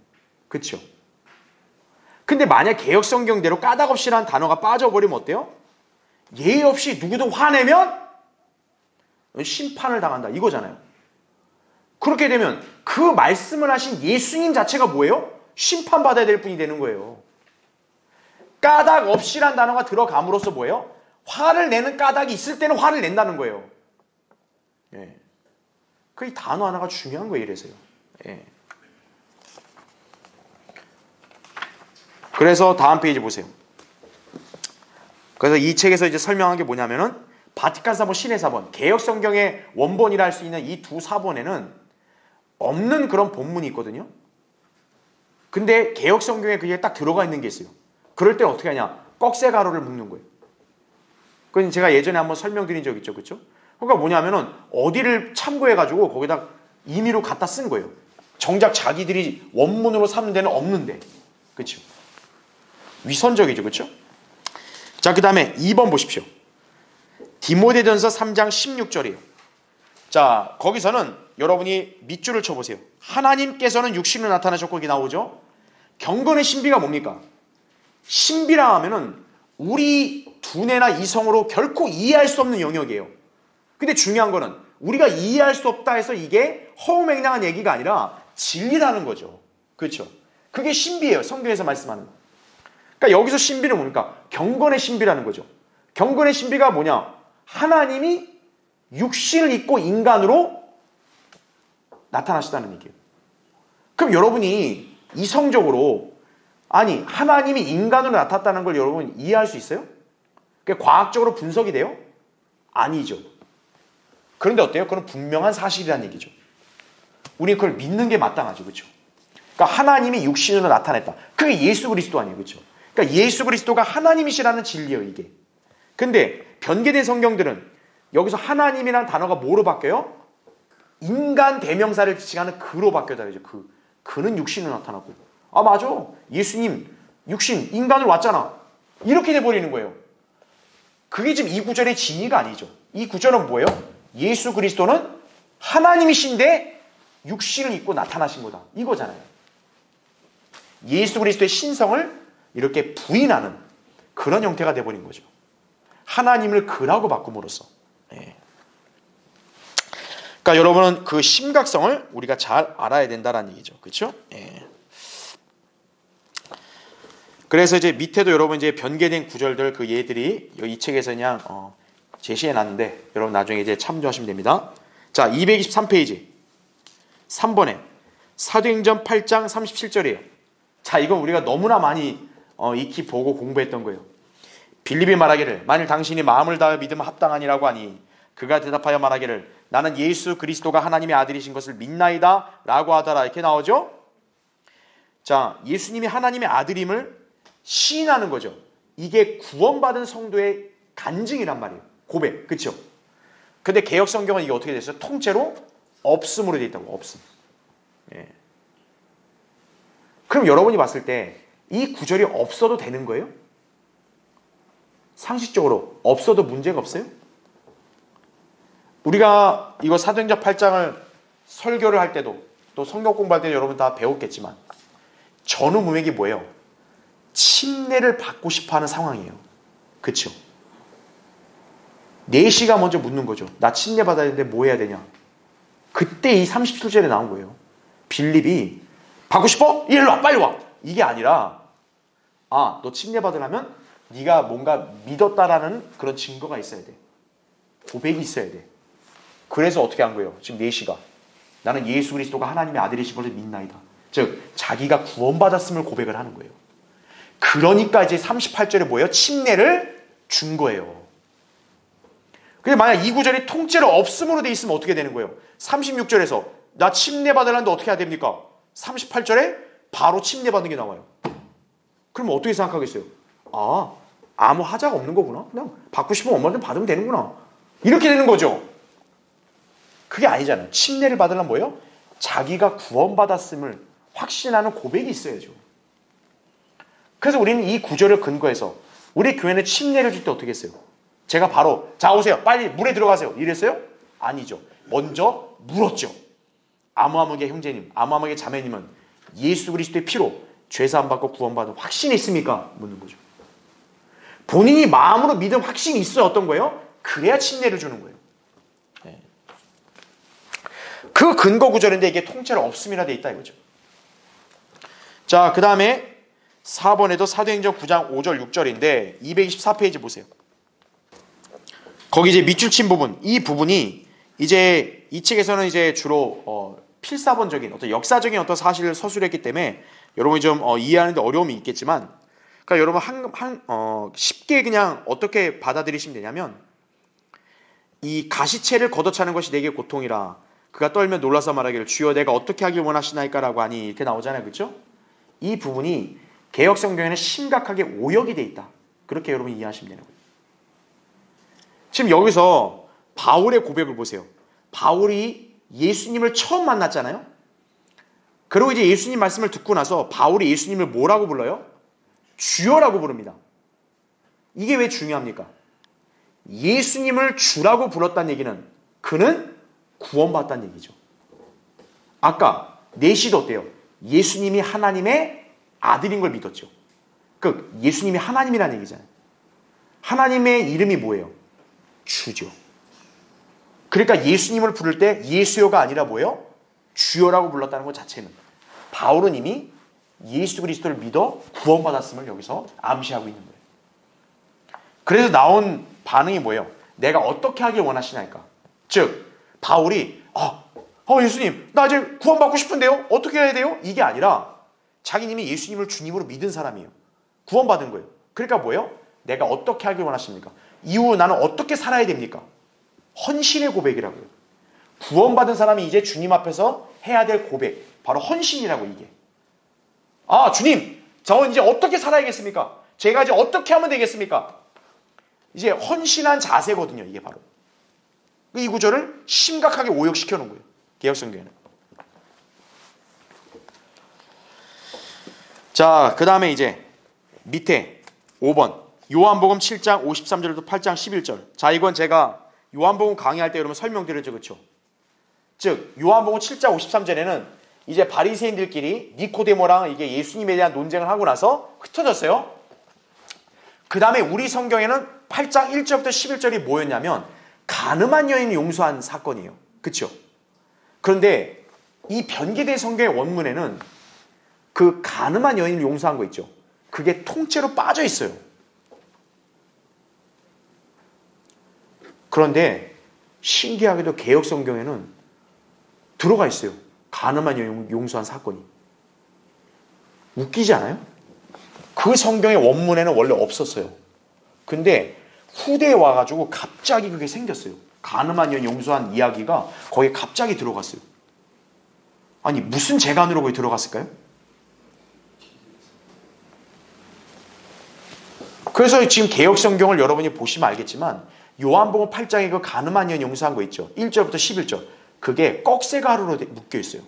그렇죠? 근데 만약 개역 성경대로 까닭없이라는 단어가 빠져버리면 어때요? 예의 없이 누구도 화내면 심판을 당한다 이거잖아요. 그렇게 되면 그 말씀을 하신 예수님 자체가 뭐예요? 심판받아야 될 분이 되는 거예요. 까닭없이란 단어가 들어감으로써 뭐예요? 화를 내는 까닭이 있을 때는 화를 낸다는 거예요. 그 이 단어 하나가 중요한 거예요. 이래서요. 그래서 다음 페이지 보세요. 그래서 이 책에서 이제 설명한 게 뭐냐면은 바티칸 사본, 신의 사본, 개역 성경의 원본이라 할 수 있는 이 두 사본에는 없는 그런 본문이 있거든요. 근데 개역 성경에 그게 딱 들어가 있는 게 있어요. 그럴 때 어떻게 하냐? 꺽쇠 가루를 묶는 거예요. 그건 제가 예전에 한번 설명드린 적 있죠, 그렇죠? 그러니까 뭐냐면은 어디를 참고해가지고 거기다 임의로 갖다 쓴 거예요. 정작 자기들이 원문으로 삼는 데는 없는데. 그렇죠? 위선적이죠. 그렇죠? 자, 그 다음에 2번 보십시오. 디모데전서 3장 16절이에요. 자, 거기서는 여러분이 밑줄을 쳐보세요. 하나님께서는 육신으로 나타나셨고, 이게 나오죠. 경건의 신비가 뭡니까? 신비라 하면은 우리 두뇌나 이성으로 결코 이해할 수 없는 영역이에요. 근데 중요한 거는 우리가 이해할 수 없다 해서 이게 허무맹랑한 얘기가 아니라 진리라는 거죠. 그렇죠? 그게 신비예요. 성경에서 말씀하는. 그러니까 여기서 신비는 뭡니까? 경건의 신비라는 거죠. 경건의 신비가 뭐냐? 하나님이 육신을 입고 인간으로 나타나시다는 얘기예요. 그럼 여러분이 이성적으로 아니 하나님이 인간으로 나타났다는 걸 여러분 이해할 수 있어요? 그게 과학적으로 분석이 돼요? 아니죠. 그런데 어때요? 그건 분명한 사실이라는 얘기죠. 우리 그걸 믿는 게 마땅하죠. 그렇죠? 그러니까 하나님이 육신으로 나타냈다. 그게 예수 그리스도 아니에요. 그렇죠? 그러니까 예수 그리스도가 하나님이시라는 진리예요. 이게. 근데 변개된 성경들은 여기서 하나님이라는 단어가 뭐로 바뀌어요? 인간 대명사를 지칭하는 그로 바뀌어요. 그는 육신으로 나타나고. 아 맞아. 예수님 육신 인간으로 왔잖아. 이렇게 돼버리는 거예요. 그게 지금 이 구절의 진의가 아니죠. 이 구절은 뭐예요? 예수 그리스도는 하나님이신데 육신을 입고 나타나신 거다. 이거잖아요. 예수 그리스도의 신성을 이렇게 부인하는 그런 형태가 돼버린 거죠. 하나님을 그라고 바꿈으로써. 예. 그러니까 여러분은 그 심각성을 우리가 잘 알아야 된다는 얘기죠. 그렇죠? 예. 그래서 이제 밑에도 여러분 이제 변개된 구절들 그 예들이 이 책에서 그냥 제시해 놨는데 여러분 나중에 이제 참조하시면 됩니다. 자, 223페이지 3번에 사도행전 8장 37절이에요. 자, 이건 우리가 너무나 많이 익히 보고 공부했던 거예요. 빌립이 말하기를 만일 당신이 마음을 다하여 믿으면 합당하니라고 하니 그가 대답하여 말하기를 나는 예수 그리스도가 하나님의 아들이신 것을 믿나이다 라고 하더라. 이렇게 나오죠. 자, 예수님이 하나님의 아들임을 시인하는 거죠. 이게 구원받은 성도의 간증이란 말이에요. 고백. 그렇죠? 근데 개역 성경은 이게 어떻게 됐어요? 통째로 없음으로 되어 있다고. 없음. 예. 그럼 여러분이 봤을 때 이 구절이 없어도 되는 거예요? 상식적으로 없어도 문제가 없어요? 우리가 이거 사도행전 8장을 설교를 할 때도 또 성경 공부할 때도 여러분 다 배웠겠지만 전후문맥이 뭐예요? 침례를 받고 싶어하는 상황이에요. 그렇죠? 네시가 먼저 묻는 거죠. 나 침례 받아야 되는데 뭐 해야 되냐? 그때 이 37절에 나온 거예요. 빌립이 받고 싶어? 일로 와, 빨리 와. 이게 아니라 너 침례 받으려면 네가 뭔가 믿었다라는 그런 증거가 있어야 돼. 고백이 있어야 돼. 그래서 어떻게 한 거예요? 지금 네시가 나는 예수 그리스도가 하나님의 아들이신 것을 믿나이다. 즉 자기가 구원받았음을 고백을 하는 거예요. 그러니까 이제 38절에 뭐예요? 침례를 준 거예요. 근데 만약 이 구절이 통째로 없음으로 돼 있으면 어떻게 되는 거예요? 36절에서 나 침례 받으려는데 어떻게 해야 됩니까? 38절에 바로 침례 받는 게 나와요. 그럼 어떻게 생각하겠어요? 아무 하자가 없는 거구나. 그냥 받고 싶으면 얼마든 받으면 되는구나. 이렇게 되는 거죠. 그게 아니잖아요. 침례를 받으려면 뭐예요? 자기가 구원받았음을 확신하는 고백이 있어야죠. 그래서 우리는 이 구절을 근거해서 우리 교회는 침례를 줄 때 어떻게 했어요? 제가 바로 자 오세요. 빨리 물에 들어가세요. 이랬어요? 아니죠. 먼저 물었죠. 아무아무개 형제님, 아무아무개 자매님은 예수 그리스도의 피로 죄사함 받고 구원받은 확신이 있습니까? 묻는 거죠. 본인이 마음으로 믿음 확신이 있어야 어떤 거예요? 그래야 침례를 주는 거예요. 네. 그 근거 구절인데 이게 통째로 없음이라 돼 있다 이거죠. 자, 그 다음에 4번에도 사도행전 9장 5절 6절인데 224페이지 보세요. 거기 이제 밑줄 친 부분, 이 부분이 이제 이 책에서는 이제 주로 필사본적인 어떤 역사적인 어떤 사실을 서술했기 때문에 여러분이 좀 이해하는데 어려움이 있겠지만, 그러니까 여러분 쉽게 그냥 어떻게 받아들이시면 되냐면 이 가시채를 걷어차는 것이 내게 고통이라 그가 떨며 놀라서 말하기를 주여 내가 어떻게 하길 원하시나이까라고 하니 이렇게 나오잖아요. 그렇죠? 이 부분이 개역 성경에는 심각하게 오역이 돼 있다. 그렇게 여러분 이해하시면 되는 거예요. 지금 여기서 바울의 고백을 보세요. 바울이 예수님을 처음 만났잖아요. 그리고 이제 예수님 말씀을 듣고 나서 바울이 예수님을 뭐라고 불러요? 주여라고 부릅니다. 이게 왜 중요합니까? 예수님을 주라고 불렀다는 얘기는 그는 구원받았다는 얘기죠. 아까 내시도 어때요? 예수님이 하나님의 아들인 걸 믿었죠. 그 예수님이 하나님이라는 얘기잖아요. 하나님의 이름이 뭐예요? 주죠. 그러니까 예수님을 부를 때 예수여가 아니라 뭐예요? 주여라고 불렀다는 것 자체는 바울은 이미 예수 그리스도를 믿어 구원받았음을 여기서 암시하고 있는 거예요. 그래서 나온 반응이 뭐예요? 내가 어떻게 하길 원하시나이까? 즉 바울이 예수님 나 이제 구원받고 싶은데요? 어떻게 해야 돼요? 이게 아니라 자기님이 예수님을 주님으로 믿은 사람이에요. 구원받은 거예요. 그러니까 뭐예요? 내가 어떻게 하길 원하십니까? 이후 나는 어떻게 살아야 됩니까? 헌신의 고백이라고요. 구원받은 사람이 이제 주님 앞에서 해야 될 고백, 바로 헌신이라고. 이게 주님 저 이제 어떻게 살아야겠습니까? 제가 이제 어떻게 하면 되겠습니까? 이제 헌신한 자세거든요. 이게 바로 이 구절을 심각하게 오역시켜 놓은 거예요. 개역성경에는. 자, 그 다음에 이제 밑에 5번 요한복음 7장 53절부터 8장 11절. 자, 이건 제가 요한복음 강의할 때 여러분 설명드렸죠. 그렇죠? 즉 요한복음 7장 53절에는 이제 바리새인들끼리 니코데모랑 이게 예수님에 대한 논쟁을 하고 나서 흩어졌어요. 그 다음에 우리 성경에는 8장 1절부터 11절이 뭐였냐면 가늠한 여인을 용서한 사건이에요. 그렇죠? 그런데 이 변개된 성경의 원문에는 그 가늠한 여인을 용서한 거 있죠. 그게 통째로 빠져 있어요. 그런데 신기하게도 개역 성경에는 들어가 있어요. 가늠한 여인 용서한 사건이. 웃기지 않아요? 그 성경의 원문에는 원래 없었어요. 근데 후대에 와가지고 갑자기 그게 생겼어요. 가늠한 여인 용서한 이야기가 거기에 갑자기 들어갔어요. 아니 무슨 재간으로 거기 들어갔을까요? 그래서 지금 개역 성경을 여러분이 보시면 알겠지만 요한복음 8장에 그 가늠한 여인 용서한 거 있죠. 1절부터 11절. 그게 꺽쇠가루로 묶여 있어요.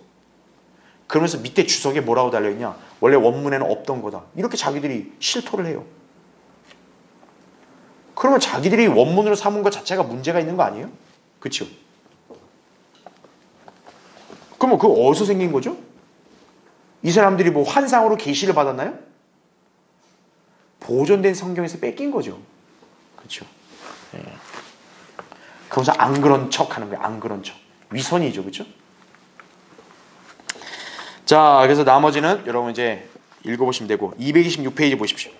그러면서 밑에 주석에 뭐라고 달려있냐? 원래 원문에는 없던 거다. 이렇게 자기들이 실토를 해요. 그러면 자기들이 원문으로 삼은 것 자체가 문제가 있는 거 아니에요? 그렇죠? 그러면 그거 어디서 생긴 거죠? 이 사람들이 뭐 환상으로 계시를 받았나요? 보존된 성경에서 뺏긴 거죠. 그렇죠? 네. 그러면서 안 그런 척 하는 거예요. 안 그런 척. 위선이죠. 그렇죠? 자, 그래서 나머지는 여러분 이제 읽어보시면 되고 226페이지 보십시오.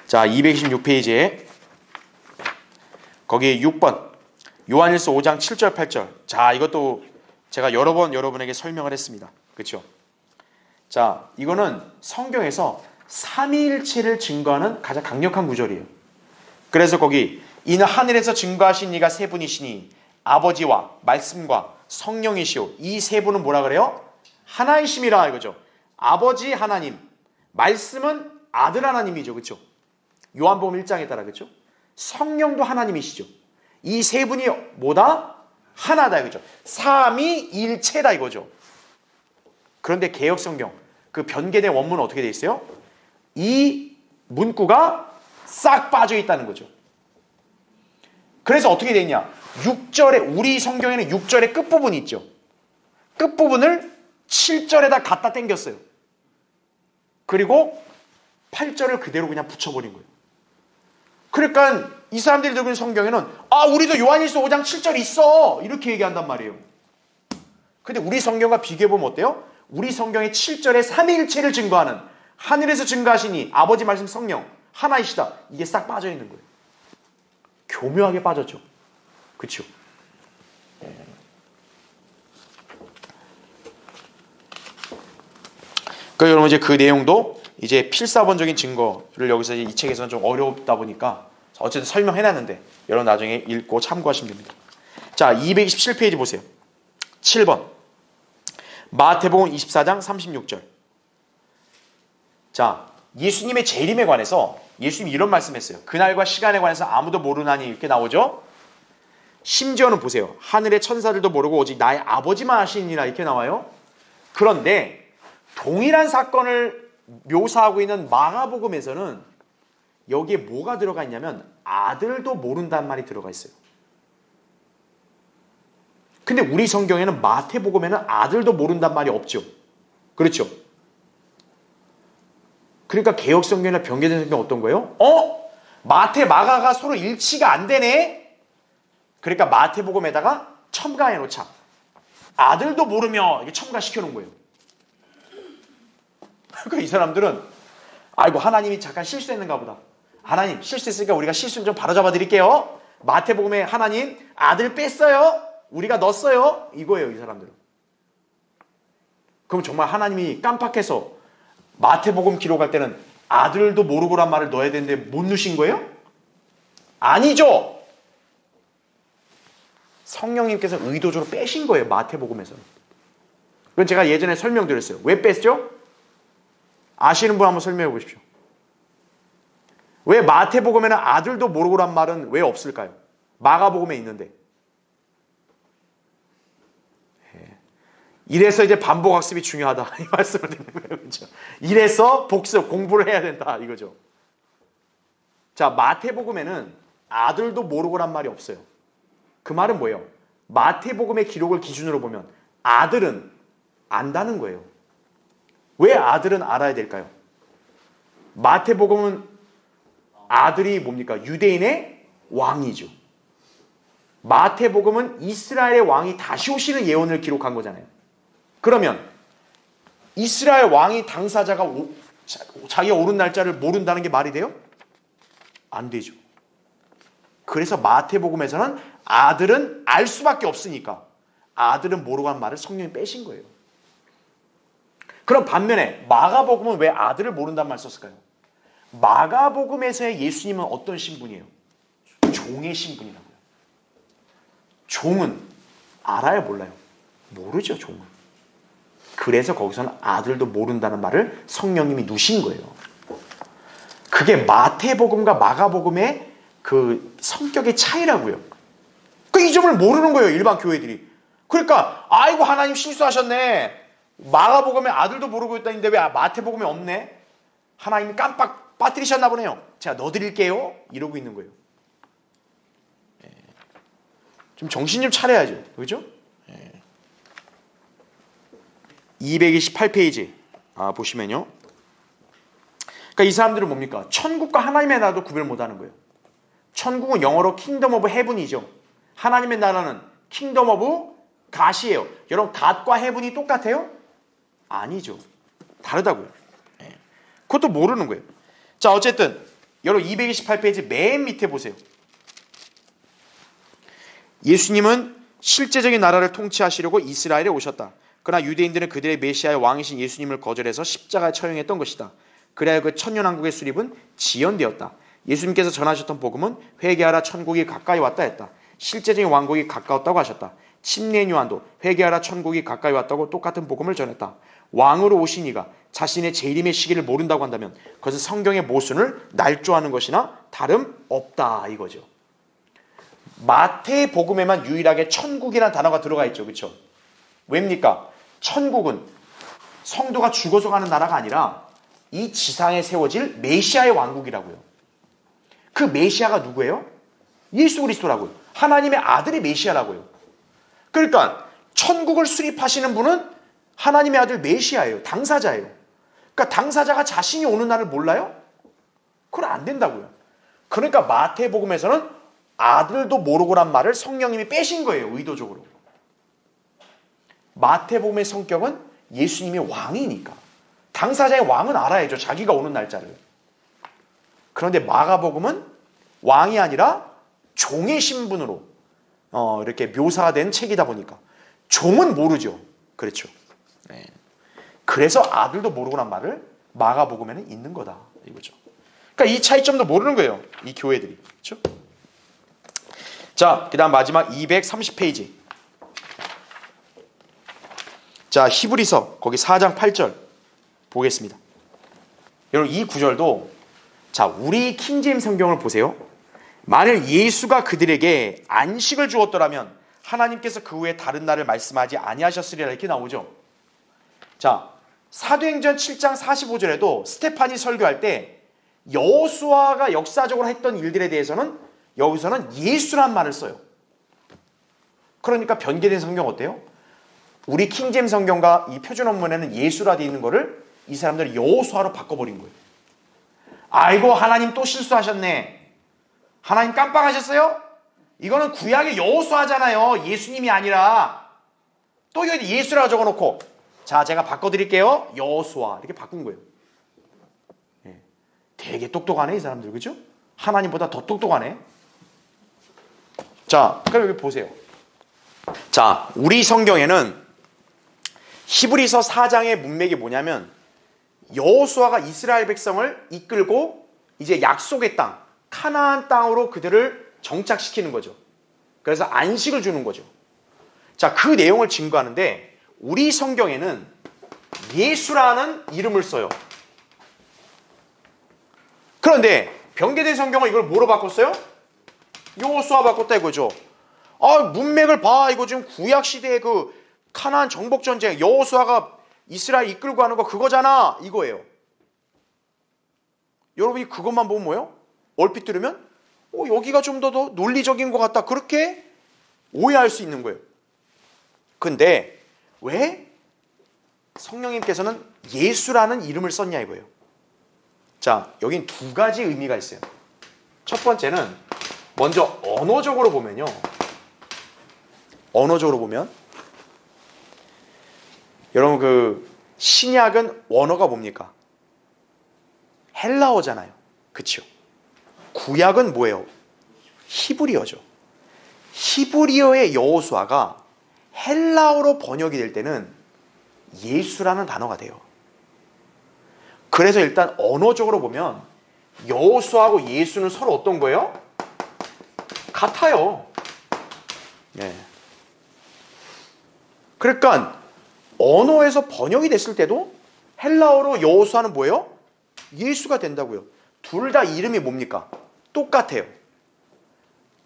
자, 226페이지에 거기 6번 요한일서 5장 7절 8절. 자, 이것도 제가 여러 번 여러분에게 설명을 했습니다. 그렇죠? 자, 이거는 성경에서 삼위일체를 증거하는 가장 강력한 구절이에요. 그래서 거기 이는 하늘에서 증거하신 이가 세 분이시니 아버지와 말씀과 성령이시오. 이 세 분은 뭐라 그래요? 하나이심이라 이거죠. 아버지 하나님, 말씀은 아들 하나님이죠. 그렇죠? 요한복음 1장에 따라 그렇죠? 성령도 하나님이시죠. 이 세 분이 뭐다? 하나다 이거죠. 삼위일체다 이거죠. 그런데 개역성경 그 변개된 원문은 어떻게 되어 있어요? 이 문구가 싹 빠져 있다는 거죠. 그래서 어떻게 되냐? 6절에 우리 성경에는 6절의 끝부분이 있죠. 끝부분을 7절에다 갖다 당겼어요. 그리고 8절을 그대로 그냥 붙여버린 거예요. 그러니까 이 사람들이 들고 있는 성경에는 우리도 요한일서 5장 7절 있어 이렇게 얘기한단 말이에요. 근데 우리 성경과 비교해보면 어때요? 우리 성경의 7절에 삼위일체를 증거하는 하늘에서 증거하시니 아버지 말씀 성령 하나이시다. 이게 싹 빠져있는 거예요. 교묘하게 빠졌죠. 그렇죠? 그러니까 여러분 이제 그 내용도 이제 필사본적인 증거를 여기서 이 책에서는 좀 어렵다 보니까 어쨌든 설명해놨는데 여러분 나중에 읽고 참고하시면 됩니다. 자, 227페이지 보세요. 7번 마태복음 24장 36절. 자, 예수님의 재림에 관해서 예수님이 이런 말씀했어요. 그날과 시간에 관해서 아무도 모르나니 이렇게 나오죠. 심지어는 보세요. 하늘의 천사들도 모르고 오직 나의 아버지만 아시니라 이렇게 나와요. 그런데 동일한 사건을 묘사하고 있는 마가복음에서는 여기에 뭐가 들어가 있냐면 아들도 모른다는 말이 들어가 있어요. 근데 우리 성경에는 마태복음에는 아들도 모른다는 말이 없죠. 그렇죠? 그러니까 개혁성경이나 변개된 성경 어떤 거예요? 마태, 마가가 서로 일치가 안 되네? 그러니까 마태복음에다가 첨가해 놓자. 아들도 모르며 이게 첨가시켜 놓은 거예요. 그러니까 이 사람들은 아이고 하나님이 잠깐 실수했는가 보다. 하나님 실수했으니까 우리가 실수 좀 바로잡아 드릴게요. 마태복음에 하나님 아들 뺐어요. 우리가 넣었어요. 이거예요 이 사람들은. 그럼 정말 하나님이 깜빡해서 마태복음 기록할 때는 아들도 모르고란 말을 넣어야 되는데 못 넣으신 거예요? 아니죠. 성령님께서 의도적으로 빼신 거예요. 마태복음에서는. 그건 제가 예전에 설명드렸어요. 왜 뺐죠? 아시는 분 한번 설명해 보십시오. 왜 마태복음에는 아들도 모르고란 말은 왜 없을까요? 마가복음에 있는데. 이래서 이제 반복학습이 중요하다 이 말씀을 드리는 거예요. 그렇죠? 이래서 복습 공부를 해야 된다 이거죠. 자, 마태복음에는 아들도 모르고란 말이 없어요. 그 말은 뭐예요? 마태복음의 기록을 기준으로 보면 아들은 안다는 거예요. 왜 아들은 알아야 될까요? 마태복음은 아들이 뭡니까? 유대인의 왕이죠. 마태복음은 이스라엘의 왕이 다시 오시는 예언을 기록한 거잖아요. 그러면 이스라엘 왕이 당사자가 자기가 오른 날짜를 모른다는 게 말이 돼요? 안 되죠. 그래서 마태복음에서는 아들은 알 수밖에 없으니까 아들은 모르고 한 말을 성령이 빼신 거예요. 그럼 반면에 마가복음은 왜 아들을 모른다는 말 썼을까요? 마가복음에서의 예수님은 어떤 신분이에요? 종의 신분이라고요. 종은 알아요 몰라요? 모르죠 종은. 그래서 거기서는 아들도 모른다는 말을 성령님이 누신 거예요. 그게 마태복음과 마가복음의 그 성격의 차이라고요. 그 이 점을 모르는 거예요 일반 교회들이. 그러니까 아이고 하나님 실수하셨네. 마가복음에 아들도 모르고 있다는데 왜 마태복음에 없네? 하나님이 깜빡 빠뜨리셨나 보네요. 제가 넣어드릴게요. 이러고 있는 거예요. 좀 정신 좀 차려야죠. 그렇죠? 228페이지 보시면요. 그러니까 이 사람들은 뭡니까? 천국과 하나님의 나라도 구별 못하는 거예요. 천국은 영어로 킹덤 오브 헤븐이죠. 하나님의 나라는 킹덤 오브 갓이에요. 여러분 갓과 헤븐이 똑같아요? 아니죠. 다르다고요. 그것도 모르는 거예요. 자 어쨌든 여러분 228페이지 맨 밑에 보세요. 예수님은 실제적인 나라를 통치하시려고 이스라엘에 오셨다. 그러나 유대인들은 그들의 메시아의 왕이신 예수님을 거절해서 십자가에 처형했던 것이다. 그래야 그 천년왕국의 수립은 지연되었다. 예수님께서 전하셨던 복음은 회개하라 천국이 가까이 왔다 했다. 실제적인 왕국이 가까웠다고 하셨다. 침례인 요한도 회개하라 천국이 가까이 왔다고 똑같은 복음을 전했다. 왕으로 오신 이가 자신의 재림의 시기를 모른다고 한다면 그것은 성경의 모순을 날조하는 것이나 다름없다 이거죠. 마태복음에만 유일하게 천국이라는 단어가 들어가 있죠. 그렇죠? 왜입니까? 천국은 성도가 죽어서 가는 나라가 아니라 이 지상에 세워질 메시아의 왕국이라고요. 그 메시아가 누구예요? 예수 그리스도라고요. 하나님의 아들이 메시아라고요. 그러니까 천국을 수립하시는 분은 하나님의 아들 메시아예요. 당사자예요. 그러니까 당사자가 자신이 오는 날을 몰라요? 그건 안 된다고요. 그러니까 마태복음에서는 아들도 모르고란 말을 성령님이 빼신 거예요. 의도적으로. 마태복음의 성격은 예수님이 왕이니까 당사자의 왕은 알아야죠. 자기가 오는 날짜를. 그런데 마가복음은 왕이 아니라 종의 신분으로 이렇게 묘사된 책이다 보니까 종은 모르죠. 그렇죠. 네. 그래서 아들도 모르고란 말을 마가복음에는 있는 거다 이거죠. 그러니까 이 차이점도 모르는 거예요. 이 교회들이. 그렇죠? 자, 그다음 마지막 230페이지. 자, 히브리서 거기 4장 8절 보겠습니다. 여러분 이 구절도 자 우리 킹제임 성경을 보세요. 만일 예수가 그들에게 안식을 주었더라면 하나님께서 그 후에 다른 날을 말씀하지 아니하셨으리라 이렇게 나오죠. 자 사도행전 7장 45절에도 스테판이 설교할 때 여호수아가 역사적으로 했던 일들에 대해서는 여기서는 예수란 말을 써요. 그러니까 변개된 성경 어때요? 우리 킹제임 성경과 이 표준 원문에는 예수라 되어 있는 거를 이 사람들이 여호수아로 바꿔버린 거예요. 아이고 하나님 또 실수하셨네. 하나님 깜빡하셨어요? 이거는 구약의 여호수아잖아요. 예수님이 아니라. 또 여기 예수라고 적어놓고 자 제가 바꿔드릴게요. 여호수아 이렇게 바꾼 거예요. 예. 되게 똑똑하네 이 사람들 그죠? 하나님보다 더 똑똑하네. 자 그럼 여기 보세요. 자 우리 성경에는 히브리서 4장의 문맥이 뭐냐면 여호수아가 이스라엘 백성을 이끌고 이제 약속의 땅 카나안 땅으로 그들을 정착시키는 거죠. 그래서 안식을 주는 거죠. 자, 그 내용을 증거하는데 우리 성경에는 예수라는 이름을 써요. 그런데 변개된 성경은 이걸 뭐로 바꿨어요? 여호수아 바꿨다 이거죠. 아, 문맥을 봐. 이거 지금 구약 시대의 그 카나안 정복 전쟁 여호수아가 이스라엘 이끌고 가는 거 그거잖아. 이거예요. 여러분이 그것만 보면 뭐예요? 얼핏 들으면 여기가 좀 더 논리적인 것 같다. 그렇게 오해할 수 있는 거예요. 근데 왜 성령님께서는 예수라는 이름을 썼냐 이거예요. 자, 여긴 두 가지 의미가 있어요. 첫 번째는 먼저 언어적으로 보면요. 언어적으로 보면 여러분 그 신약은 원어가 뭡니까? 헬라어잖아요. 그렇죠? 구약은 뭐예요? 히브리어죠. 히브리어의 여호수아가 헬라어로 번역이 될 때는 예수라는 단어가 돼요. 그래서 일단 언어적으로 보면 여호수아하고 예수는 서로 어떤 거예요? 같아요. 네. 그러니까 언어에서 번역이 됐을 때도 헬라어로 여호수아는 뭐예요? 예수가 된다고요. 둘 다 이름이 뭡니까? 똑같아요.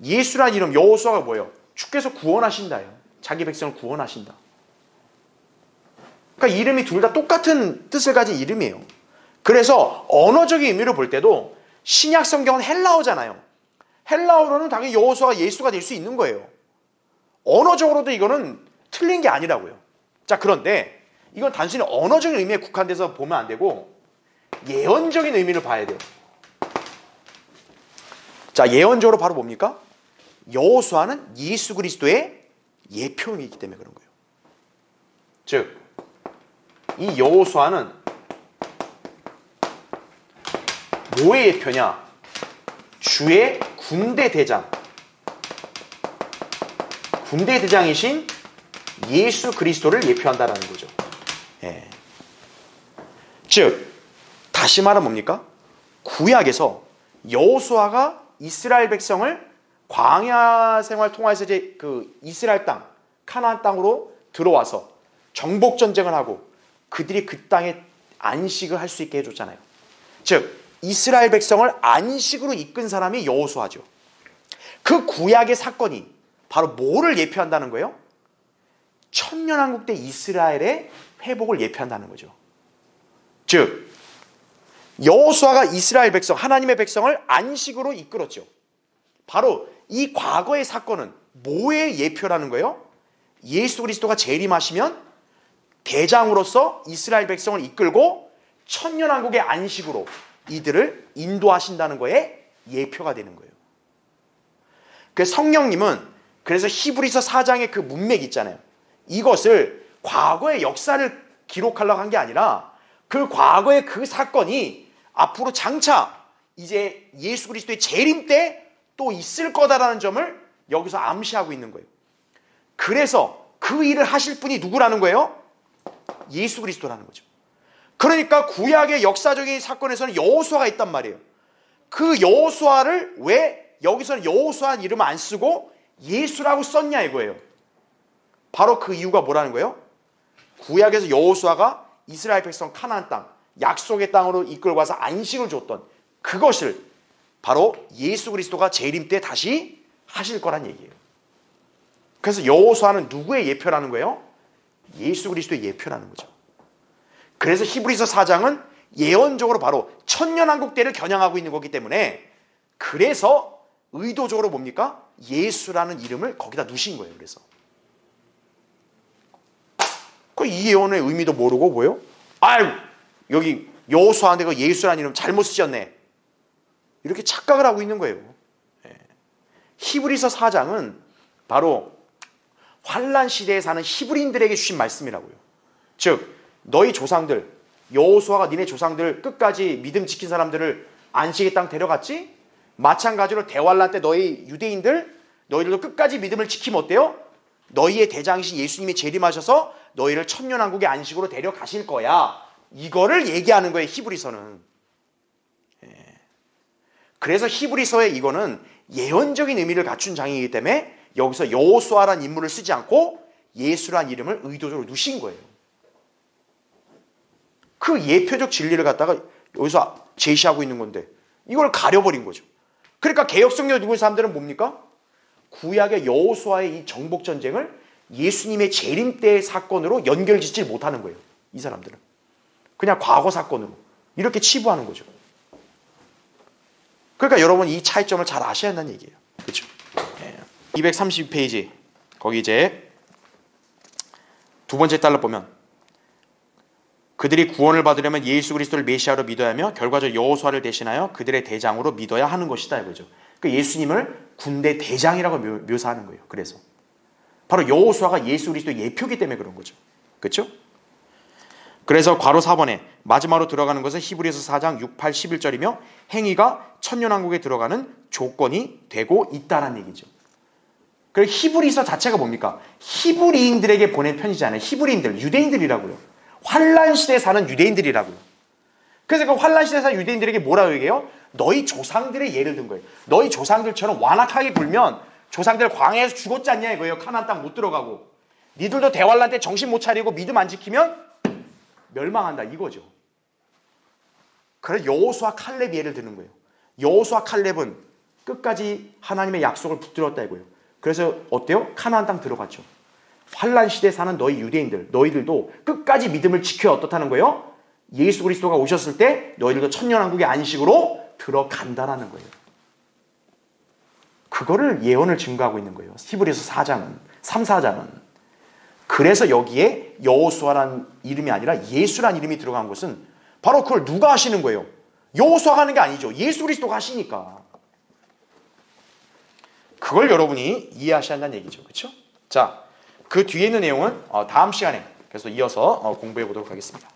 예수란 이름 여호수아가 뭐예요? 주께서 구원하신다예요. 자기 백성을 구원하신다. 그러니까 이름이 둘 다 똑같은 뜻을 가진 이름이에요. 그래서 언어적인 의미로 볼 때도 신약 성경은 헬라어잖아요. 헬라어로는 당연히 여호수아가 예수가 될 수 있는 거예요. 언어적으로도 이거는 틀린 게 아니라고요. 자, 그런데 이건 단순히 언어적인 의미에 국한돼서 보면 안 되고 예언적인 의미를 봐야 돼요. 자, 예언적으로 바로 뭡니까? 여호수아는 예수 그리스도의 예표이기 때문에 그런 거예요. 즉, 이 여호수아는 뭐의 예표냐? 주의 군대 대장. 군대 대장이신 예수 그리스도를 예표한다라는 거죠. 예. 즉, 다시 말하면 뭡니까? 구약에서 여호수아가 이스라엘 백성을 광야 생활 통해서 이제 그 이스라엘 땅, 카나안 땅으로 들어와서 정복 전쟁을 하고 그들이 그 땅에 안식을 할 수 있게 해줬잖아요. 즉, 이스라엘 백성을 안식으로 이끈 사람이 여호수아죠. 그 구약의 사건이 바로 뭐를 예표한다는 거예요? 천년왕국 때 이스라엘의 회복을 예표한다는 거죠. 즉, 여호수아가 이스라엘 백성, 하나님의 백성을 안식으로 이끌었죠. 바로 이 과거의 사건은 뭐의 예표라는 거예요? 예수 그리스도가 재림하시면 대장으로서 이스라엘 백성을 이끌고 천년왕국의 안식으로 이들을 인도하신다는 거에 예표가 되는 거예요. 그 성령님은 그래서 히브리서 4장의 그 문맥 있잖아요. 이것을 과거의 역사를 기록하려고 한 게 아니라 그 과거의 그 사건이 앞으로 장차 이제 예수 그리스도의 재림 때 또 있을 거다라는 점을 여기서 암시하고 있는 거예요. 그래서 그 일을 하실 분이 누구라는 거예요? 예수 그리스도라는 거죠. 그러니까 구약의 역사적인 사건에서는 여호수아가 있단 말이에요. 그 여호수아를 왜 여기서는 여호수아라는 이름을 안 쓰고 예수라고 썼냐 이거예요. 바로 그 이유가 뭐라는 거예요? 구약에서 여호수아가 이스라엘 백성 카나안 땅 약속의 땅으로 이끌고 와서 안식을 줬던 그것을 바로 예수 그리스도가 재림 때 다시 하실 거란 얘기예요. 그래서 여호수아는 누구의 예표라는 거예요? 예수 그리스도의 예표라는 거죠. 그래서 히브리서 4장은 예언적으로 바로 천년왕국 때를 겨냥하고 있는 거기 때문에 그래서 의도적으로 뭡니까? 예수라는 이름을 거기다 넣으신 거예요. 그래서 이 예언의 의미도 모르고 뭐예요? 아유 여기 여호수아한테 그 예수라는 이름 잘못 쓰셨네. 이렇게 착각을 하고 있는 거예요. 히브리서 4장은 바로 환란 시대에 사는 히브리인들에게 주신 말씀이라고요. 즉 너희 조상들 여호수아가 니네 조상들 끝까지 믿음 지킨 사람들을 안식의 땅 데려갔지? 마찬가지로 대환란 때 너희 유대인들 너희들도 끝까지 믿음을 지키면 어때요? 너희의 대장이신 예수님이 재림하셔서 너희를 천년왕국의 안식으로 데려가실 거야. 이거를 얘기하는 거예요. 히브리서는. 그래서 히브리서의 이거는 예언적인 의미를 갖춘 장이기 때문에 여기서 여호수아라는 인물을 쓰지 않고 예수라는 이름을 의도적으로 넣으신 거예요. 그 예표적 진리를 갖다가 여기서 제시하고 있는 건데 이걸 가려버린 거죠. 그러니까 개혁성경을 읽은 사람들은 뭡니까? 구약의 여호수아의 이 정복전쟁을 예수님의 재림 때의 사건으로 연결짓지 못하는 거예요. 이 사람들은. 그냥 과거 사건으로 이렇게 치부하는 거죠. 그러니까 여러분 이 차이점을 잘 아셔야 한다는 얘기예요. 그렇죠? 232페이지 거기 이제 두 번째 달러 보면 그들이 구원을 받으려면 예수 그리스도를 메시아로 믿어야 하며 결과적으로 여호수아를 대신하여 그들의 대장으로 믿어야 하는 것이다 이거죠. 그러니까 예수님을 군대 대장이라고 묘사하는 거예요. 그래서 바로 여호수아가 예수 그리스도의 예표이기 때문에 그런 거죠. 그렇죠? 그래서 괄호 4번에 마지막으로 들어가는 것은 히브리서 4장 6, 8, 11절이며 행위가 천년왕국에 들어가는 조건이 되고 있다는 얘기죠. 그리고 히브리서 자체가 뭡니까? 히브리인들에게 보낸 편지잖아요. 히브리인들, 유대인들이라고요. 환란 시대에 사는 유대인들이라고요. 그래서 그 환란 시대에 사는 유대인들에게 뭐라고 얘기해요? 너희 조상들의 예를 든 거예요. 너희 조상들처럼 완악하게 굴면 조상들 광야에서 죽었지 않냐 이거예요. 가나안 땅 못 들어가고. 니들도 대환란 때 정신 못 차리고 믿음 안 지키면 멸망한다 이거죠. 그래서 여호수아 칼렙 예를 드는 거예요. 여호수아 칼렙은 끝까지 하나님의 약속을 붙들었다 이거예요. 그래서 어때요? 가나안 땅 들어갔죠. 환란 시대에 사는 너희 유대인들, 너희들도 끝까지 믿음을 지켜야 어떻다는 거예요? 예수 그리스도가 오셨을 때 너희들도 천년왕국의 안식으로 들어간다라는 거예요. 그거를 예언을 증거하고 있는 거예요. 히브리서 4장은, 3, 4장은. 그래서 여기에 여호수아라는 이름이 아니라 예수라는 이름이 들어간 것은 바로 그걸 누가 하시는 거예요? 여호수아가 하는 게 아니죠. 예수 그리스도가 하시니까. 그걸 여러분이 이해하셔야 한다는 얘기죠. 그렇죠? 자, 그 뒤에 있는 내용은 다음 시간에 그래서 이어서 공부해 보도록 하겠습니다.